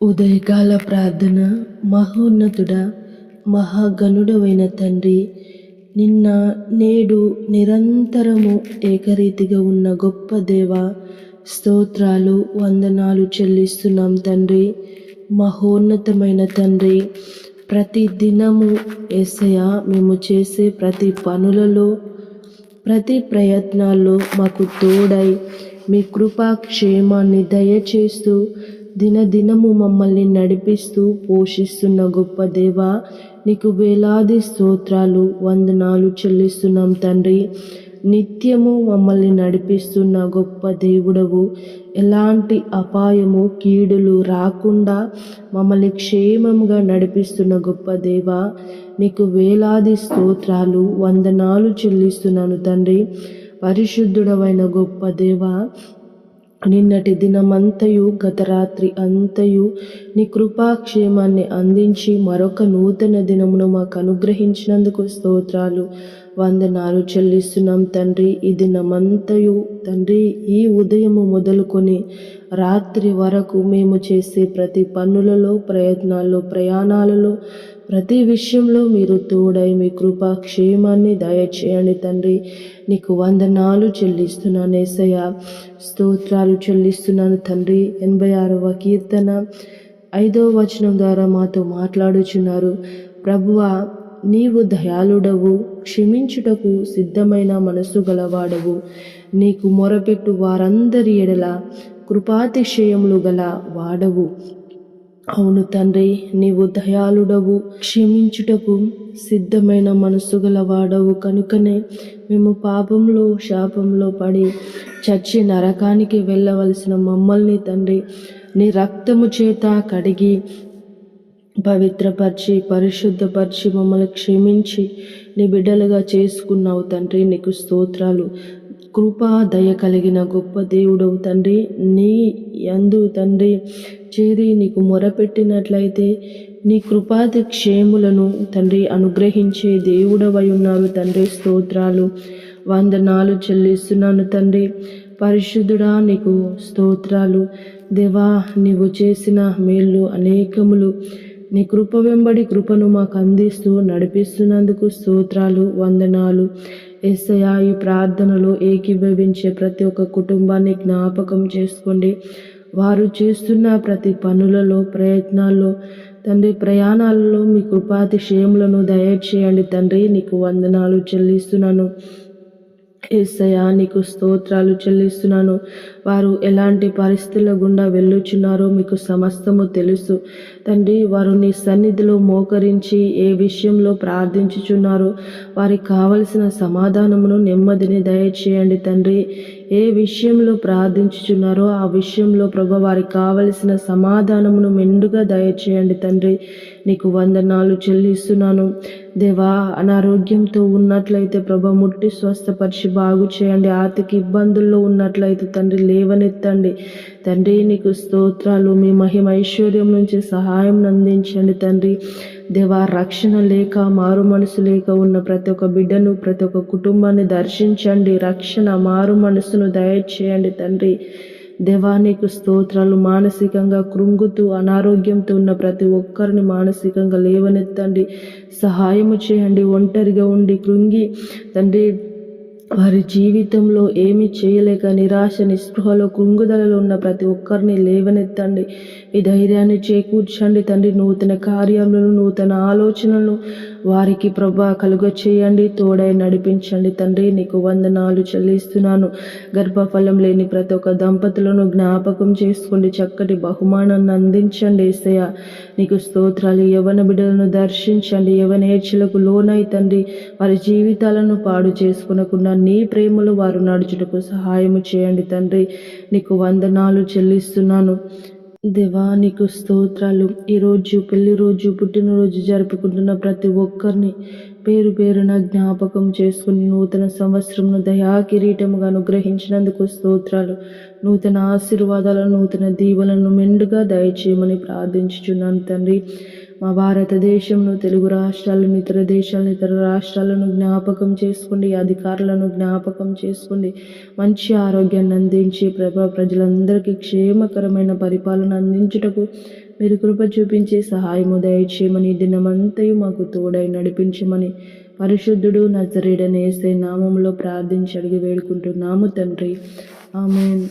ఉదయకాల ప్రార్థన. మహోన్నతుడా, మహాగణుడవైన తండ్రి, నిన్న నేడు నిరంతరము ఏకరీతిగా ఉన్న గొప్ప దేవ, స్తోత్రాలు వందనాలు చెల్లిస్తున్నాం తండ్రి. మహోన్నతమైన తండ్రి, ప్రతి దినము యేసయ్యా మేము చేసే ప్రతి పనులలో, ప్రతి ప్రయత్నాల్లో మాకు తోడై మీ కృపాక్షేమాన్ని దయచేస్తూ దినదినము మమ్మల్ని నడిపిస్తూ పోషిస్తున్న గొప్ప దేవ, నీకు వేలాది స్తోత్రాలు వందనాలు చెల్లిస్తున్నాం తండ్రి. నిత్యము మమ్మల్ని నడిపిస్తున్న గొప్ప దేవుడవు. ఎలాంటి అపాయము కీడులు రాకుండా మమ్మల్ని క్షేమంగా నడిపిస్తున్న గొప్ప దేవ, నీకు వేలాది స్తోత్రాలు వందనాలు చెల్లిస్తున్నాను తండ్రి. పరిశుద్ధుడవైన గొప్ప దేవ, నిన్నటి దినమంతయు గత రాత్రి అంతయు నీ కృపాక్షేమాన్ని అందించి మరొక నూతన దినమును మాకు అనుగ్రహించినందుకు స్తోత్రాలు వందనాలు చెల్లిస్తున్నాం తండ్రి. ఈ దినమంతయు తండ్రి, ఈ ఉదయము మొదలుకొని రాత్రి వరకు మేము చేసే ప్రతి పనులలో, ప్రయత్నాల్లో, ప్రయాణాలలో, ప్రతి విషయంలో మీరు తోడై మీ కృపాక్షేమాన్ని దయచేయండి తండ్రి. నీకు వందనాలు చెల్లిస్తున్నాను యేసయ్యా, స్తోత్రాలు చెల్లిస్తున్నాను తండ్రి. 86వ కీర్తన 5వ వచనం ద్వారా మాతో మాట్లాడుచున్నారు. ప్రభువా, నీవు దయాళుడవు, క్షమించుటకు సిద్ధమైన మనసు గలవాడవు. నీకు మొరపెట్టు వారందరి ఎడల కృపాతిశయములు గల వాడవు. అవును తండ్రి, నీవు దయాళుడవు, క్షమించుటకు సిద్ధమైన మనసు గలవాడవు. కనుకనే మేము పాపంలో శాపంలో పడి చచ్చి నరకానికి వెళ్ళవలసిన మమ్మల్ని తండ్రి, నీ రక్తము చేత కడిగి పవిత్రపరిచి పరిశుద్ధపరిచి మమ్మల్ని క్షమించి నీ బిడ్డలుగా చేసుకున్నావు తండ్రి. నీకు స్తోత్రాలు. కృపా దయ కలిగిన గొప్ప దేవుడవు తండ్రి. నీ యందు తండ్రి చేరి నీకు మొరపెట్టినట్లయితే నీ కృపాది క్షేములను తండ్రి అనుగ్రహించే దేవుడవై ఉన్నారు తండ్రి. స్తోత్రాలు వందనాలు చెల్లిస్తున్నాను తండ్రి. పరిశుద్ధుడా, నీకు స్తోత్రాలు దేవా. నీవు చేసిన మేళ్ళు అనేకములు. నీ కృప వెంబడి కృపను మాకు అందిస్తూ నడిపిస్తున్నందుకు స్తోత్రాలు వందనాలు యేసయ్యా. ఈ ప్రార్థనలో ఏకీభవించే ప్రతి ఒక్క కుటుంబాన్ని జ్ఞాపకం చేసుకోండి. వారు చేస్తున్న ప్రతి పనులలో, ప్రయత్నాల్లో తండ్రి, ప్రయాణాలలో మీ కృపాతిశయములను దయచేయండి తండ్రి. నీకు వందనాలు చెల్లిస్తున్నాను యేసయ్యా, నీకు స్తోత్రాలు చెల్లిస్తున్నాను. వారు ఎలాంటి పరిస్థితుల గుండా వెళ్ళుచున్నారో మీకు సమస్తము తెలుసు తండ్రి. వారు నీ సన్నిధిలో మోకరించి ఏ విషయంలో ప్రార్థించుచున్నారో వారికి కావలసిన సమాధానమును, నెమ్మదిని దయచేయండి తండ్రి. ఏ విషయంలో ప్రార్థించుచున్నారో ఆ విషయంలో ప్రభు వారికి కావలసిన సమాధానమును మెండుగా దయచేయండి తండ్రి. నీకు వందనాలు చెల్లిస్తున్నాను దేవా. అనారోగ్యంతో ఉన్నట్లయితే ప్రభు ముట్టి స్వస్థపరిచి బాగు చేయండి. ఆర్థిక ఇబ్బందుల్లో ఉన్నట్లయితే తండ్రి లేవనెత్తండి తండ్రి. నీకు స్తోత్రాలు. మీ మహిమ ఐశ్వర్యం నుంచి సహాయం అందించండి తండ్రి. దేవా, రక్షణ లేక మారు మనసు లేక ఉన్న ప్రతి ఒక్క బిడ్డను, ప్రతి ఒక్క కుటుంబాన్ని దర్శించండి. రక్షణ, మారు మనసును దయచేయండి తండ్రి. దేవా, నీకు స్తోత్రాలు. మానసికంగా కృంగుతూ అనారోగ్యంతో ఉన్న ప్రతి ఒక్కరిని మానసికంగా లేవనెత్తండి, సహాయము చేయండి. ఒంటరిగా ఉండి కృంగి తండ్రి వారి జీవితంలో ఏమి చేయలేక నిరాశ, నిస్పృహలో, కృంగుదలలో ఉన్న ప్రతి ఒక్కరిని లేవనెత్తండి. ఈ ధైర్యాన్ని చేకూర్చండి తండ్రి. నూతన కార్యములను, నూతన ఆలోచనలను వారికి ప్రభా కలుగ చేయండి. తోడై నడిపించండి తండ్రి. నీకు వందనాలు చెల్లిస్తున్నాను. గర్భఫలం లేని ప్రతి ఒక్క దంపతులను జ్ఞాపకం చేసుకోండి. చక్కటి బహుమానాన్ని అందించండి యేసయ్య. నీకు స్తోత్రాలు. యవన బిడ్డలను దర్శించండి. యవనేచ్ఛలకు లోనై తండ్రి వారి జీవితాలను పాడు చేసుకునకుండా నీ ప్రేమలో వారు నడుచుటకు సహాయము చేయండి తండ్రి. నీకు వందనాలు చెల్లిస్తున్నాను దేవా. నీకు స్తోత్రాలు. ఈరోజు పెళ్లి రోజు, పుట్టినరోజు జరుపుకుంటున్న ప్రతి ఒక్కరిని పేరు పేరున జ్ఞాపకం చేసుకుని నూతన సంవత్సరంను దయా కిరీటముగా అనుగ్రహించినందుకు స్తోత్రాలు. నూతన ఆశీర్వాదాలను, నూతన దీవెనలను మెండుగా దయచేయమని ప్రార్థించుచున్నాను తండ్రి. మా భారతదేశంలో, తెలుగు రాష్ట్రాలను, ఇతర దేశాలను, ఇతర రాష్ట్రాలను జ్ఞాపకం చేసుకోండి. అధికారులను జ్ఞాపకం చేసుకోండి. మంచి ఆరోగ్యాన్ని అందించి ప్రజలందరికీ క్షేమకరమైన పరిపాలన అందించుటకు మీరు కృప చూపించి సహాయము దయచేయమని, దినమంతయు మాకు తోడై నడిపించమని పరిశుద్ధుడు నజరేయుడైన యేసయ్య నామములో ప్రార్థించి అడిగి వేడుకుంటున్నాము తండ్రి. ఆమేన్.